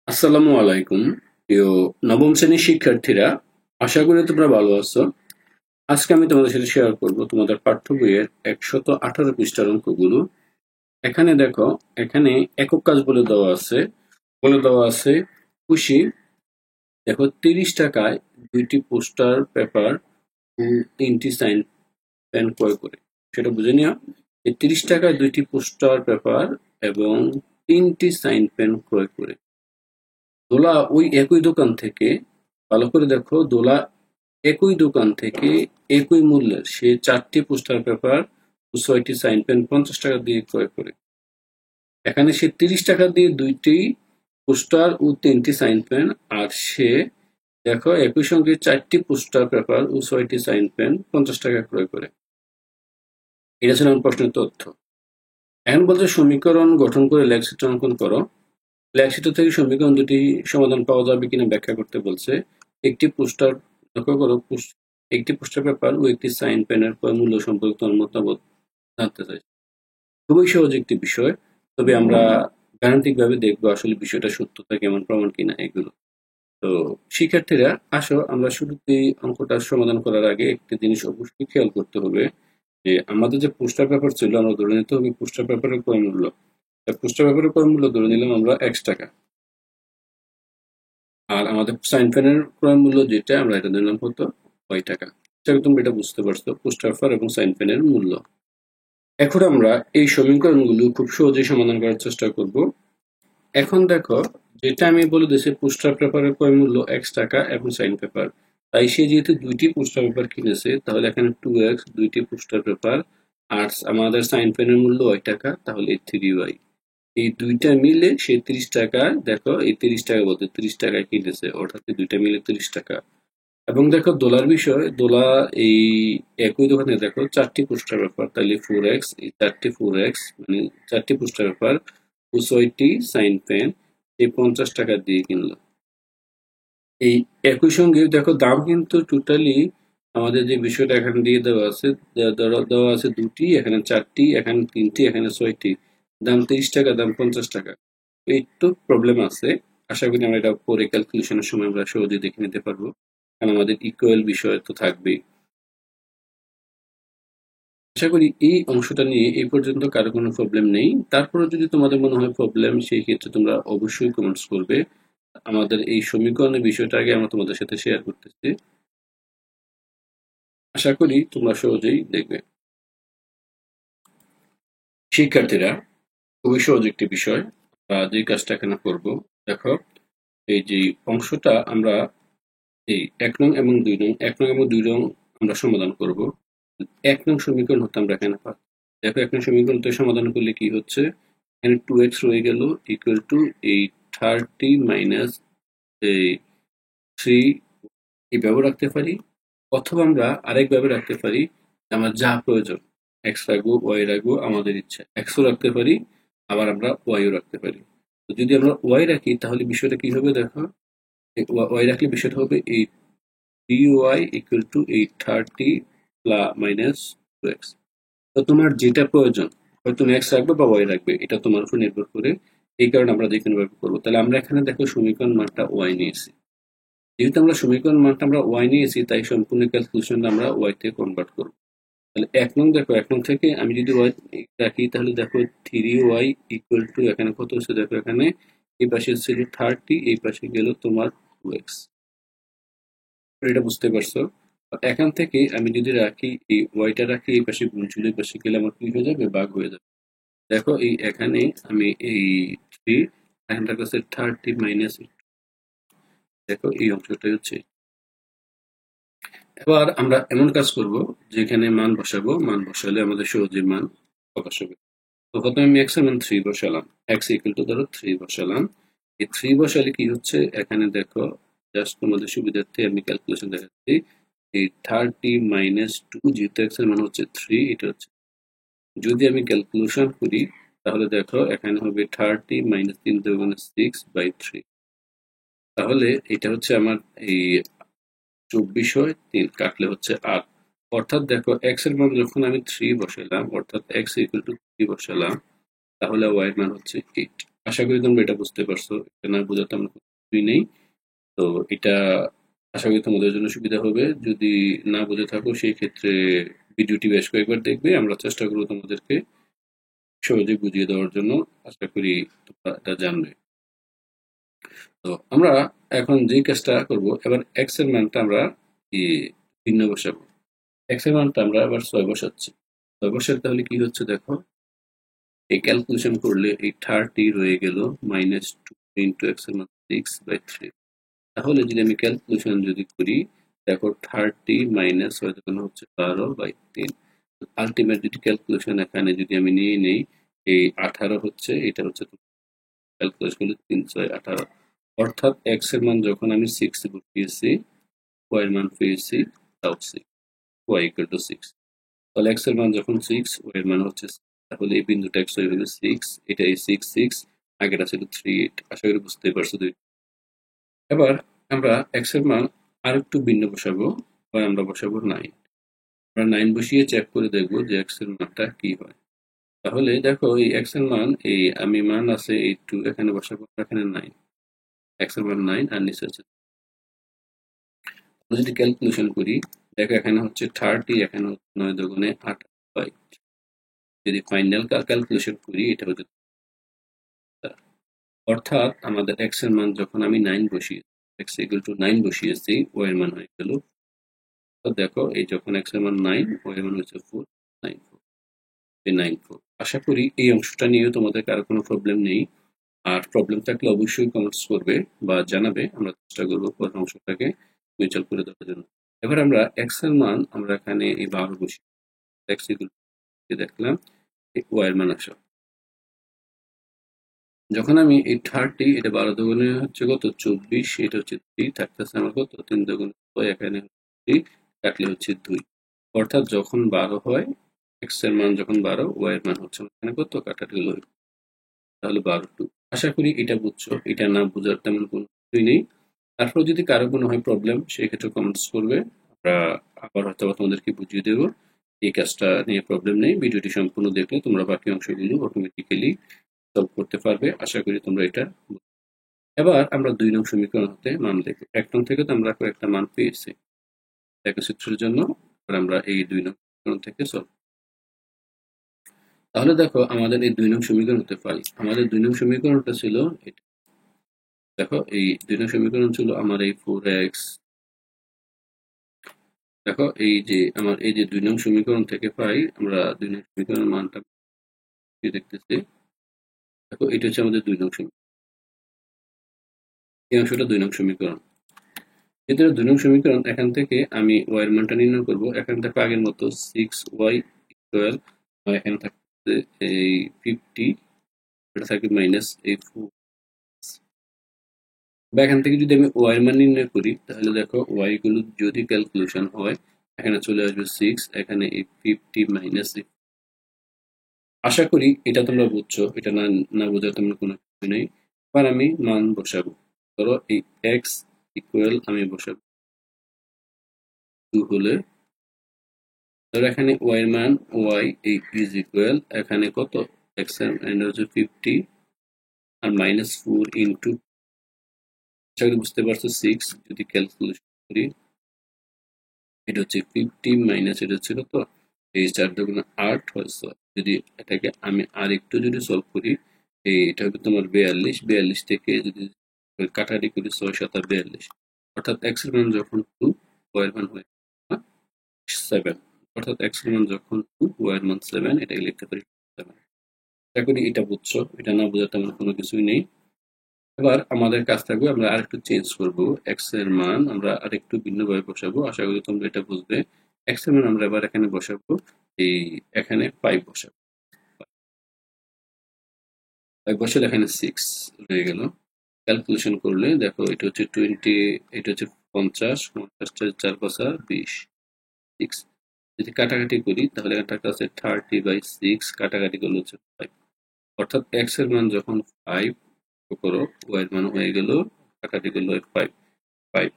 আসসালামু আলাইকুম প্রিয় নবম শ্রেণীর শিক্ষার্থীরা, আশা করি তোমরা ভালো আছো। আজকে আমি তোমাদের সাথে শেয়ার করব তোমাদের পাঠ্য বইয়ের 118 পৃষ্ঠার অঙ্কগুলো। এখানে দেখো, এখানে একক কাজ বলে দেওয়া আছে খুশি। দেখো, 30 টাকায় 2টি পোস্টার পেপার ও 3টি সাইন পেন ক্রয় করে। সেটা বুঝে নিও যে 30 টাকায় 2টি পোস্টার পেপার এবং 3টি সাইন পেন ক্রয় করে। দোলা ওই একই দোকান থেকে, ভালো করে দেখো, দোলা একই দোকান থেকে একই মূল্যের সে 4টি পোস্টার পেপার ও 6টি সাইন পেন 50 টাকা দিয়ে ক্রয় করে। এখানে সে 30 টাকা দিয়ে 2টি পোস্টার ও 3টি সাইন পেন, আর সে দেখো একই সঙ্গে 4টি পোস্টার পেপার ও 6টি সাইন পেন 50 টাকা ক্রয় করে। এটা ছিল আমার প্রশ্নের তথ্য। এখন বলছে সমীকরণ গঠন করে লেখচিত্র অঙ্কন করো। লেখচিত্র থেকে সমীকরণ দুটি সমাধান পাওয়া যাবে কিনা ব্যাখ্যা করতে বলছে। একটি পোস্টার লক্ষ্য করো, একটি পোস্টার পেপার ও একটি সাইন পেনের ক্রয় মূল্য সম্পর্কে তোমার মতামত জানতে চাই। খুবই সহজ একটি বিষয়, তবে আমরা গাণিতিক ভাবে দেখবো আসলে বিষয়টা সত্যতা কেমন, প্রমাণ কিনা এগুলো। তো শিক্ষার্থীরা আসো, আমরা শুরুতেই অঙ্কটা সমাধান করার আগে একটি জিনিস অবশ্যই খেয়াল করতে হবে যে আমাদের যে পোস্টার পেপার ছিল, আমরা ধরে নিতে হবে পোস্টার পেপারের ক্রয় মূল্য। পোস্টার পেপারের ক্রয় মূল্য ধরে নিলাম আমরা X টাকা, আর আমাদের সাইন পেনের ক্রয় মূল্য যেটা, আমরা এটা দিলাম কত, Y টাকা। তুমি এটা বুঝতে পারছো, পোস্টার পেপার এবং সাইন পেনের মূল্য। এখন আমরা এই সমীকরণগুলো খুব সহজেই সমাধান করার চেষ্টা করব। এখন দেখো, যেটা আমি বলে দিয়েছি পোস্টার পেপারের ক্রয় মূল্য X টাকা এবং সাইন পেপার, তাই সে যেহেতু 2টি পোস্টার পেপার কিনেছে, তাহলে এখানে 2X 2টি পোস্টার পেপার, আর আমাদের সাইন পেনের মূল্য Y টাকা, তাহলে 3Y। এই দুইটা মিলে সে 30 টাকা, দেখো এই 30 টাকা বলতে 30 টাকায় কিনেছে, অর্থাৎ এই দুইটা মিলে 30 টাকা। এবং দেখো দোলার বিষয়, দোলা এই একই দোকানে দেখো 4টি পোস্টার পেপার, তাহলে 4X, এই 4টি 4X মানে 4টি পোস্টার পেপার ও 6টি সাইন পেন এই 50 টাকা দিয়ে কিনলো। এই একই সঙ্গে দেখো দাম কিন্তু টোটালি আমাদের যে বিষয়টা এখানে দিয়ে দেওয়া আছে, দেওয়া আছে 2টি, এখানে 4টি, এখানে 3টি, এখানে 6টি। দাম 30 টাকা, দাম 50 টাকা। একটু প্রবলেম আছে। আশা করি আমরা এটা পরে ক্যালকুলেশনের সময় আমরা সহজে দেখে নিতে পারবো, কারণ আমাদের ইকুয়াল বিষয় তো থাকবেই। আশা করি এই অংশটা নিয়ে এই পর্যন্ত কারো কোনো প্রবলেম নেই। তারপরে যদি তোমাদের মনে হয় প্রবলেম, সেই ক্ষেত্রে তোমরা অবশ্যই কমেন্টস করবে। আমাদের এই সমীকরণের বিষয়টা আগে আমরা তোমাদের সাথে শেয়ার করতেছি। আশা করি তোমরা সহজেই দেখবে। শিক্ষার্থীরা, খুবই সহজ একটি বিষয়, আমরা যে কাজটা এখানে করব, দেখো এই যে অংশটা আমরা এই 1 নং এবং 2 নং, 1 নং এবং 2 নং আমরা সমাধান করব। 1 নং সমীকরণ হতে আমরা এখানে পাই। দেখো 1 নং সমীকরণটা সমাধান করলে কি হচ্ছে, এখানে 2x রয়ে গেল ইকুয়াল টু এই 30 মাইনাস এই 3, এইভাবে রাখতে পারি, অথবা আমরা আরেকভাবে রাখতে পারি, আমার যা প্রয়োজন, এক্স রাখবো, ওয়াই রাখবো, আমাদের ইচ্ছা এক্সও রাখতে পারি, আবার আমরা ওয়াইও রাখতে পারি। তো যদি আমরা ওয়াই রাখি তাহলে বিষয়টা কি হবে, দেখো ওয়াই রাখলে বিষয়টা হবে এই 3y ইকুয়াল টু এই 30 মাইনাস 2x। তো তোমার যেটা প্রয়োজন, হয়তো তুমি এক্স রাখবে বা ওয়াই রাখবে, এটা তোমার উপর নির্ভর করে। এই কারণে আমরা যে কোনো ভাবে করবো। তাহলে আমরা এখানে দেখো সমীকরণ মানটা ওয়াই নিয়েছি। যেহেতু আমরা সমীকরণ মানটা আমরা ওয়াই নিয়েছি, তাই সম্পূর্ণ ক্যালকুলেশন আমরা ওয়াই তে কনভার্ট করবো। তাহলে 1 নং দেখো, 1 নং থেকে আমি যদি ওয়াই রাখি, তাহলে দেখো 3y ইকুয়াল টু এখানে কত হচ্ছে, দেখো এখানে এই পাশে ছিল 30, এই পাশে গেল তোমার 2x। এটা বুঝতে পারছো? এখান থেকে আমি যদি রাখি, এই ওয়াইটা রাখি, এই পাশে গুণ ছিল, এই পাশে গেলে আমার কি হয়ে যাবে, ভাগ হয়ে যাবে। দেখো এই এখানে আমি এই 3, এখানটার কাছে 30 মাইনাস, দেখো এই অংশটাই হচ্ছে। এবার আমরা এমন কাজ করব, যেখানে মান বসাবো, মান বসালে আমাদের সহজে মান প্রকাশ হবে। তো প্রথমে আমি x এর মান 3 বসালাম, x ইকুয়াল টু ধরো 3 বসালাম। এই 3 বসালে কি হচ্ছে, এখানে দেখো জাস্ট তোমাদের সুবিধার্থে আমি ক্যালকুলেশন দেখাচ্ছি। এই 30 মাইনাস 2, যেহেতু x এর মান হচ্ছে 3, এটা হচ্ছে, যদি আমি ক্যালকুলেশন করি তাহলে দেখো এখানে হবে 30 মাইনাস 3 দুগুণে 6 বাই 3। তাহলে এটা হচ্ছে আমার এই 24 কাটলে হচ্ছে 8। অর্থাৎ দেখো x এর মান যখন আমি 3 বসালাম, অর্থাৎ x ইকুয়াল টু 3 বসালাম, তাহলে y এর মান হচ্ছে 8। আশা করি তোমরা এটা বুঝতে পারছো। এটা না বোঝাতে আমার কিছুই নেই। তো এটা আশা করি তোমাদের জন্য সুবিধা হবে। যদি না বুঝে থাকো সেই ক্ষেত্রে ভিডিওটি বেশ কয়েকবার দেখবে। আমরা চেষ্টা করবো তোমাদেরকে সহজে বুঝিয়ে দেওয়ার জন্য। আশা করি তোমরা এটা জানবে। তো আমরা এখন যে কাজটা করব, এবার এক্স এর মানটা আমরা ভিন্ন বসাবো। এক্স এর মানটা আমরা এবার 6 বসাচ্ছি। 6 বসালে তাহলে কি হচ্ছে দেখো, এই ক্যালকুলেশন করলে এই 30 রয়ে গেল -2 ইন্টু এক্স এর মান 6/3। তাহলে যদি আমি ক্যালকুলেশন যদি করি, দেখো 30 মাইনাস হয়তো কোনো হচ্ছে 12/3। আলটিমেট যদি ক্যালকুলেশন এখানে যদি আমি নিয়ে নেই, এই 18 হচ্ছে, এটা হচ্ছে ক্যালকুলেশন করলে 3/6 = 18। অর্থাৎ এক্স এর মান যখন আমি 6 বসিয়েছি, ওয়াই এর মান পেয়েছি তাও 6, ওয়াই ইকুয়াল টু 6। তাহলে এক্স এর মান যখন 6, ওয়াই এর মান হচ্ছে 6, তাহলে এই বিন্দুটা এক্স হয়ে গেল 6, এটা এই 6 6, আগেটা ছিল 3 8। আশা করি বুঝতে পারছো। এবার আমরা এক্স এর মান আরেকটু ভিন্ন বসাবো, বা আমরা বসাবো 9। আমরা 9 বসিয়ে চেক করে দেখবো যে এক্স এর মানটা কি হয়। তাহলে দেখো এই এক্স এর মান, এই আমি মান আছে এই 2 এখানে বসাবো, এখানে 9, এক্স এর মান 9 আর নিচে আছে। আমরা যদি ক্যালকুলেশন করি, দেখো এখানে হচ্ছে 30, এখানে হচ্ছে 9 দুগুণে 8/। যদি ফাইনাল ক্যালকুলেশন করি, এটা হচ্ছে, অর্থাৎ আমাদের এক্স এর মান যখন আমি 9 বসিয়ে, এক্স ইকুয়াল টু 9 বসিয়েছি, ওয়াই এর মান হয়ে গেল, তো দেখো এই যখন এক্স এর মান 9, ওয়াই এর মান হচ্ছে 4, 9 4, এই 9 4। আশা করি এই অংশটা নিয়ে তোমাদের কারো কোনো প্রবলেম নেই। আর প্রবলেম থাকলে অবশ্যই কমেন্টস করবে বা জানাবে, আমরা চেষ্টা করবো পুরো অংশটাকে মিউচুয়াল করে দেওয়ার জন্য। এবার আমরা এক্স এর মান আমরা এখানে এই 12 বসি, এক্স ইকুয়াল টু দেখলাম, ওয়াই এর মান আসো। যখন আমি এই 30, এটা 12 দুগুণে হচ্ছে কত 24, এটা হচ্ছে 3 থাকতেছে আমার কত 3 দুগুণে 6, এখানে 3 কাটলে হচ্ছে 2। অর্থাৎ যখন 12 হয়, এক্স এর মান যখন 12, ওয়াই এর মান হচ্ছে এখানে কত কাটাটি হলো, তাহলে 12 2। আশা করি এটা বুঝছো। এটা না বোঝার তেমন কোনো কিছুই নেই। তারপর যদি কারো কোনো হয় প্রবলেম, সেক্ষেত্রে কমেন্টস করবে, আমরা আবার হয়তো তোমাদেরকে বুঝিয়ে দেবো। এই কাজটা নিয়ে প্রবলেম নেই। ভিডিওটি সম্পূর্ণ দেখলে তোমরা বাকি অংশগুলো অটোমেটিক্যালি সলভ করতে পারবে। আশা করি তোমরা এটা। এবার আমরা 2 নং সমীকরণ হতে মান লিখব। 1 নং থেকে তো আমরা কয়েকটা মান পেয়েছি একই সূত্রের জন্য। এবার আমরা এই 2 নং সমীকরণ থেকে সলভ। তাহলে দেখো আমাদের এই 2 নং সমীকরণ হতে পাই, আমাদের 2 নং সমীকরণটা ছিল এটা। দেখো এই 2 নং সমীকরণ ছিল আমার এই 4x। দেখো এই যে আমার এই যে 2 নং সমীকরণ থেকে পাই, আমরা 2 নং সমীকরণের মানটা দেখতেছি। দেখো এটা হচ্ছে আমাদের 2 নং সমীকরণ, এই অংশটা 2 নং সমীকরণ। এদের 2 নং সমীকরণ, এখান থেকে আমি y এর মানটা নির্ণয় করব। এখানে থাকবে আগের মতো 6y ইকুয়াল, আর এখানে থাকবে এই 50, এটা থাকবে মাইনাস এই 4। বা এখান থেকে যদি আমি y এর মান নির্ণয় করি, তাহলে দেখো y গুলো যদি ক্যালকুলেশন হয়, এখানে চলে আসবে 6, এখানে এই 50 মাইনাস। আশা করি এটা তোমরা বুঝছো। এটা না না বোঝার তেমন কোনো কিছু নেই। এবার আমি মান বসাবো। ধরো এই x ইকুয়াল আমি বসাবো 2 হলে, ধরো এখানে y এর মান y এই ইজ ইকুয়াল, এখানে কত x এর মান হচ্ছে 50 আর -4 ইনটু, আশা করি বুঝতে পারছো, 6 যদি ক্যালকুলেশন করি, এটা হচ্ছে 50 মাইনাস এটা হচ্ছে কত, এই 4 দুগুণে 8 হয় 6। যদি এটাকে আমি আর একটু যদি সলভ করি, এটা হবে তোমার 42, 42 থেকে যদি কাটাকাটি করি 6 7 42, অর্থাৎ x এর মান যখন 2, y এর মান হয় 7। অর্থাৎ x এর মান যখন 2, y এর মান 7, এটাকে লিখতে পারি 7। আশা করি এটা বুঝছো। এটা না বোঝার তেমন কোনো কিছুই নেই। এবার আমাদের কাজ থাকবে, আমরা আরেকটু চেঞ্জ করব। x এর মান আমরা আরেকটু ভিন্নভাবে বসাবো। আশা করি তোমরা এটা বুঝবে। x এর মান আমরা এবার এখানে বসাবো, এই এখানে 5 বসাবো। 5 বসালে এখানে 6 রয়ে গেল। ক্যালকুলেশন করলে দেখো এটা হচ্ছে 20, এটা হচ্ছে 50, 50 4 5 20, 6। যদি কাটাকাটি করি, তাহলে এখানটা আছে 30/6, কাটাকাটি করলে হচ্ছে 5। অর্থাৎ x এর মান যখন 5 করো, y এর মান হয়ে গেল, কাটাকাটি করলে 5 5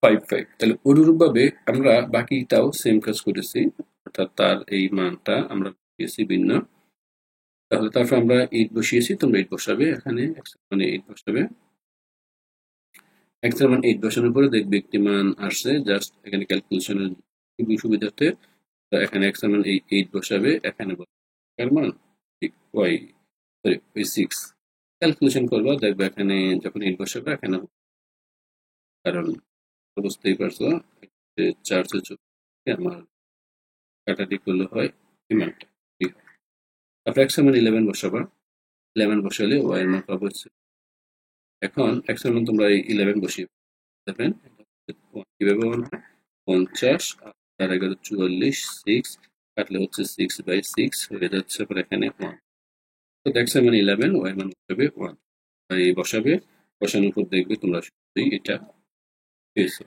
5 5। তাহলে অনুরূপভাবে আমরা বাকিটাও সেম কাজ করেছি, অর্থাৎ তার এই মানটা আমরা পেয়েছি ভিন্ন। তাহলে তারপর আমরা 8 বসিয়েছি, তোমরা 8 বসাবে এখানে, x এর মানে 8 বসাবে। x এর মান 8 বসানোর পরে দেখবে একটি মান আসছে, জাস্ট এখানে ক্যালকুলেশনের সুবিধার্থে তো এখানে x এর মান 8 বসাবে, এখানে এর মান y সরি ওই 6 ক্যালকুলেশন করবা, দেখবে এখানে যখন 8 বসাবে এখানে, কারণ বুঝতেই পারছো 4 আমার কাটাটি করলে হয় এই মানটা। তারপর x এর মান 11 বসাবা, 11 বসালে y এর মান পাবো হচ্ছে। এখন x এর মান তোমরা 11 বসিয়ে দেবেন, কিভাবে হয় 50 আর 11 44 6 কাটলে হচ্ছে 6/6 হয়ে যাচ্ছে, পরে এখানে 1 তো x এর মান 11, y এর মান বসাবে 1 এই বসাবে, বসানোর পর দেখবে তোমরা সত্যিই এটা পেয়েছো।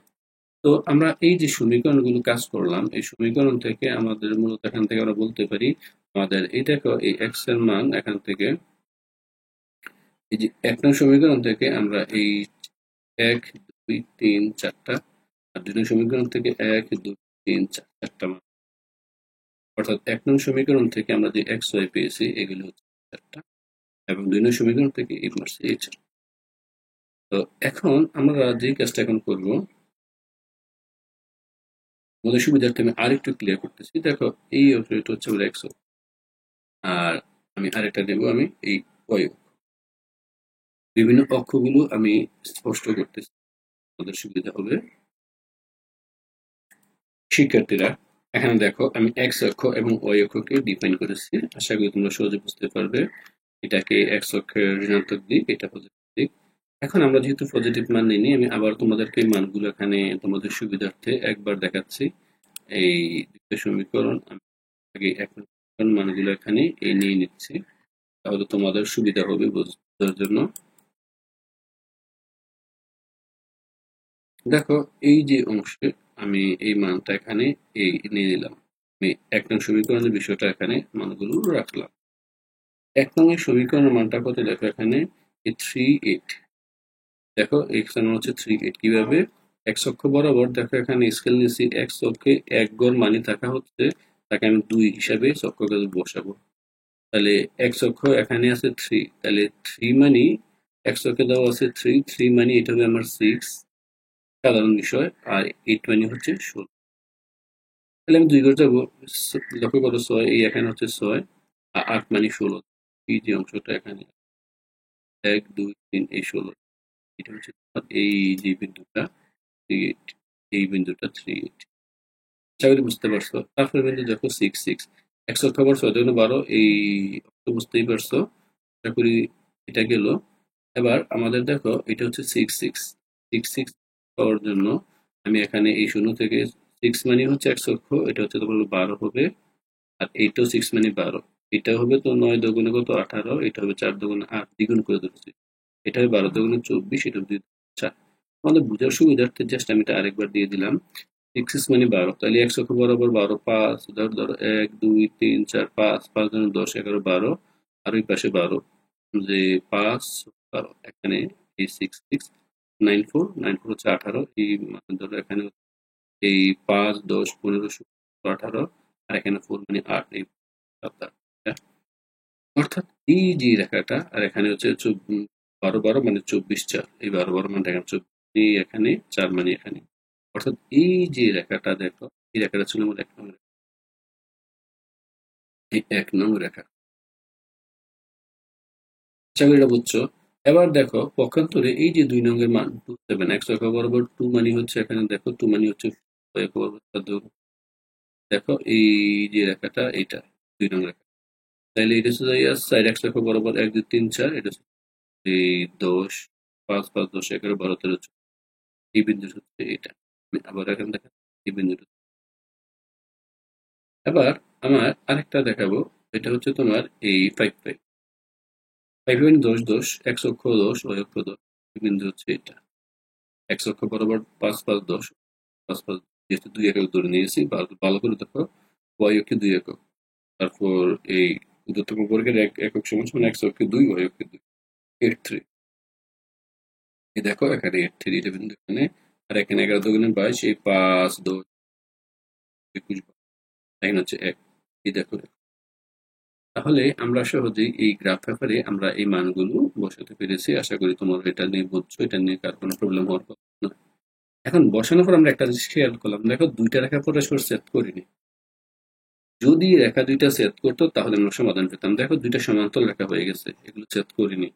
তো আমরা এই যে সমীকরণগুলো কাজ করলাম, এই সমীকরণ থেকে আমাদের মূলত এখান থেকে আমরা বলতে পারি আমাদের এই দেখো এই x এর মান এখান থেকে এই যে 1 নং সমীকরণ থেকে আমরা এই 1 2 3 4টা, আর 2 নং সমীকরণ থেকে 1 2 3 4 4টা মান, অর্থাৎ 1 নং সমীকরণ থেকে আমরা যে x y পেয়েছি এগুলো হচ্ছে 4টা, এবং 2 নং সমীকরণ থেকে এই মারছে এই 4। তো এখন আমরা যে কাজটা এখন করব, আমাদের সুবিধার্থে আমি আরেকটু ক্লিয়ার করতেছি। দেখো এই অংশটা হচ্ছে x, আর আমি আরেকটা দেব, আমি এই y বিভিন্ন অক্ষগুলো আমি স্পষ্ট করতেছি, আমাদের সুবিধা হবে। শিক্ষার্থীরা এখানে দেখো আমি x অক্ষ এবং y অক্ষকে ডিফাইন করেছি, আশা করি তোমরা সহজে বুঝতে পারবে। এটাকে x অক্ষের ঋণাত্মক দিক, এটা পজিটিভ দিক। এখন আমরা যেহেতু পজিটিভ মান নিইনি, আমি আবার তোমাদেরকে এই মানগুলো এখানে তোমাদের সুবিধার্থে একবার দেখাচ্ছি। এই দ্বিতীয় সমীকরণ আমি আগে এখন মানগুলো এখানে এই নিয়ে নিচ্ছি, তাহলে তোমাদের সুবিধা হবে বোঝার জন্য। দেখো এই যে অংশে আমি এই মানটা এখানে এই নিয়ে নিলাম, আমি 1 নং সমীকরণের বিষয়টা এখানে মানগুলো রাখলাম। 1 নং এর সমীকরণের মানটা কত দেখো এখানে 38, দেখো এখানে মান হচ্ছে 38। কিভাবে x অক্ষ বরাবর দেখো এখানে স্কেল নিয়েছি, x অক্ষে 1 গড় মানই থাকা হচ্ছে, তাকে আমি 2 হিসাবে অক্ষকে বসাবো। তাহলে x অক্ষ এখানে আছে 3, তাহলে 3 মানি x অক্ষে দেওয়া আছে 3 মানি এটা হবে আমার 6, সাধারণ বিষয়, আর 8 মানি হচ্ছে 16। তাহলে আমি 2 ঘর যাবো, লক্ষ্য করো 6 এই এখানে হচ্ছে 6 আর 8 মানে 16, এই যে অংশটা এখানে 1 2 3 এই 16, এটা হচ্ছে এই যে বিন্দুটা 38, এই বিন্দুটা 38। আশা করি বুঝতে পারছো। তারপরে বিন্দু দেখো 6 x অক্ষ আবার 6 দুগুণে 12, এই অংশ বুঝতেই পারছো। আশা করি এটা গেল। এবার আমাদের দেখো এটা হচ্ছে 6 পাওয়ার জন্য আমি এখানে এই শূন্য থেকে 6 মানে হচ্ছে x অক্ষ, এটা হচ্ছে তোমার 12 হবে, আর এইটাও 6 মানে 12, এটা হবে তো 9 দুগুণে কত 18, এটা হবে 4 দুগুণে 8, দ্বিগুণ করে ধরেছি, এটা হবে 12 দুগুণে 24, এটা হবে 2 4। আমাদের বোঝার সুবিধার্থে জাস্ট আমি এটা আরেকবার দিয়ে দিলাম। 6 মানে 12, তাহলে x অক্ষ বরাবর 12 5 ধরো 1 2 3 4 5 5 দুগুণে 10 11 12, আর ওই পাশে 12 যে 5 12 এখানে এই 6 9 4 9 4 হচ্ছে 18, এই মানে ধরো এখানে এই 5 10 15 16 18, আর এখানে 4 মানে 8, এই 7 8, অর্থাৎ এই যে রেখাটা, আর এখানে হচ্ছে 12 12 মানে 24 4, এই 12 12 মানে এখানে 24, এই এখানে 4 মানে এখানে, অর্থাৎ এই যে রেখাটা দেখো, এই রেখাটা ছিল আমার 1 নং, এই 1 নং রেখা। আশা করি এটা বুঝছো। এবার দেখো পক্ষান্তরে এই যে 2 নং এর মান 2 7, x অক্ষ বরাবর 2 মানে হচ্ছে এখানে দেখো 2 মানে হচ্ছে y অক্ষ বরাবর 7, দেখো এই যে রেখাটা এটা 2 নং রেখা, তাহলে এটা হচ্ছে সাইড x অক্ষ বরাবর 1 2 3 4, এটা হচ্ছে এই 10 5 5 10 11 12 13 14, এই বিন্দুটা হচ্ছে এটা। আমি আবার এখানে দেখেন এই বিন্দুটা। এবার আমার আরেকটা দেখাবো, এটা হচ্ছে তোমার এই 5 5 5 মানে 10 10, x অক্ষ 10 y অক্ষ 10, এই বিন্দু হচ্ছে এটা। x অক্ষ বরাবর 5 5 10 5 5, যেহেতু 2 একক ধরে নিয়েছি, ভালো করে দেখো y অক্ষে 2 একক, তারপর এই উর্ধ্বতম বর্গের একক সমান সমান x অক্ষে 2 y অক্ষে 2, 8 3, এই দেখো এখানে 8 3 এটা বিন্দু এখানে, আর এখানে 11 দুগুণে 22, এই 5 10 21 এখানে হচ্ছে 1, এই দেখো তাহলে আমরা সহজেই এই গ্রাফ পেপারে আমরা এই মানগুলো বসাতে পেরেছি। আশা করি তোমরা এটা নিয়ে বুঝছো, এটা নিয়ে কার কোনো প্রবলেম হওয়ার কথা না। এখন বসানোর পর আমরা একটা জিনিস খেয়াল করলাম, দেখো দুইটা রেখা পরস্পর সেট করিনি। যদি রেখা দুইটা সেট করতো তাহলে আমরা সমাধান পেতাম। দেখো দুইটা সমান্তরাল রেখা হয়ে গেছে, এগুলো সেট করিনি।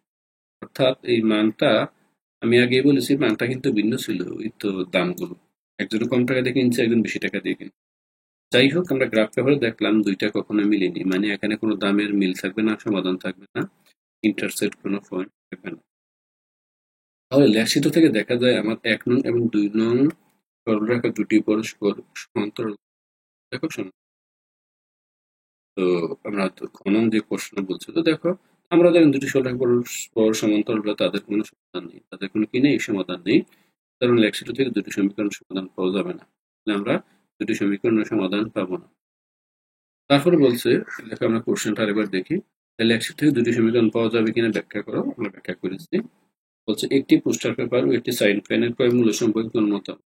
অর্থাৎ এই মানটা আমি আগেই বলেছি মানটা কিন্তু ভিন্ন ছিল, ওই তো দামগুলো একজন কম টাকা দিয়ে কিনছে, একজন বেশি টাকা দিয়ে কিনছে। যাই হোক, আমরা গ্রাফ পেপারে দেখলাম দুইটা কখনো মিলেনি, মানে এখানে কোনো দামের মিল থাকবে না, সমাধান থাকবে না, ইন্টারসেক্ট কোনো পয়েন্ট থাকবে না। তাহলে লেখচিত্র থেকে দেখা যায় আমার ১ নং এবং ২ নং সরলরেখা দুটি পরস্পর সমান্তরাল। দেখো শোনো, তো আমরা তো খ নং যে প্রশ্ন বলছে, তো দেখো আমরা জানি দুটি সরলরেখা পরস্পর সমান্তরাল, তাদের কোনো সমাধান নেই, তাদের কোনো কি নেই, সমাধান নেই। কারণ লেখচিত্র থেকে দুটি সমীকরণ সমাধান পাওয়া যাবে না, তাহলে আমরা দুটি সমীকরণের সমাধান পাবো না। তারপরে বলছে, দেখো আমরা কোশ্চেনটা আরেকবার দেখি, লেখচিত্র থেকে দুটি সমীকরণ পাওয়া যাবে কিনা ব্যাখ্যা করো। আমরা ব্যাখ্যা করেছি। বলছে একটি পোস্টার পেপার ও একটি সাইন পেনের ক্রয় মূল্য সম্পর্কে কোন মতামত।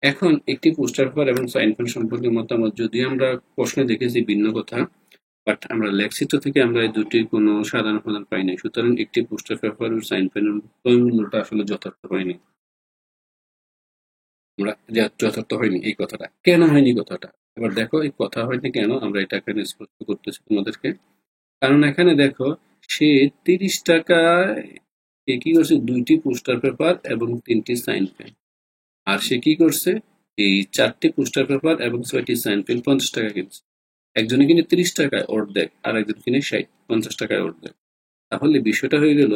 এখন একটি পোস্টার পেপার এবং সাইন পেন সম্পর্কে মতামত যদি আমরা প্রশ্নে দেখেছি ভিন্ন কথা, বাট আমরা লেখচিত্র থেকে আমরা এই দুটির কোনো সাধারণ সমাধান পাই নাই। সুতরাং একটি পোস্টার পেপার ও সাইন পেনের ক্রয় মূল্যটা আসলে যথার্থ হয়নি। আমরা যথার্থ হয়নি এই কথাটা কেন হয়নি কথাটা, এবার দেখো এই কথা হয়নি কেন, আমরা এটা এখানে স্পষ্ট করতেছি তোমাদেরকে। কারণ এখানে দেখো সে ৩০ টাকায় সে কি করছে, দুইটি পোস্টার পেপার এবং ৩টি সাইন পেন। আর সে কি করছে, এই ৪টি পোস্টার পেপার এবং ৬টি সাইন পেন ৫০ টাকা কিনছে। একজনে কিনে ৩০ টাকায় অর্ধেক, আর একজন কিনে ৫০ টাকায় অর্ধেক। তাহলে বিষয়টা হয়ে গেল,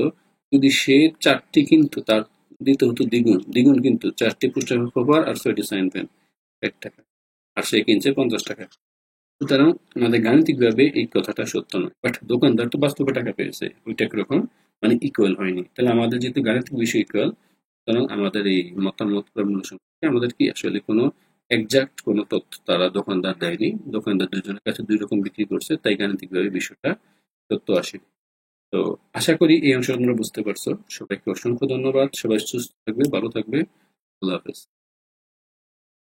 যদি সে ৪টি কিনতো তার দিতে হতো দ্বিগুণ, দ্বিগুণ কিন্তু ৪টি পোস্টার পেপার আর 6টি সাইন পেন ৬০ টাকা, আর সে কিনছে ৫০ টাকা। সুতরাং আমাদের গাণিতিকভাবে এই কথাটা সত্য নয়, বাট দোকানদার তো বাস্তবে টাকা পেয়েছে, ওইটা কিরকম, মানে ইকুয়াল হয়নি। তাহলে আমাদের যেহেতু গাণিতিক বিষয় ইকুয়াল, সুতরাং আমাদের এই মতামত বা মূল্য সম্পর্কে আমাদের কি আসলে কোনো একজাক্ট কোনো তথ্য তারা দোকানদার দেয়নি। দোকানদার দুজনের কাছে দুই রকম বিক্রি করছে, তাই গাণিতিকভাবে বিষয়টা সত্য আসেনি। তো আশা করি এই অংশটা তোমরা বুঝতে পারছো। সবাইকে অসংখ্য ধন্যবাদ। সবাই সুস্থ থাকবে, ভালো থাকবে। আল্লাহ হাফেজ।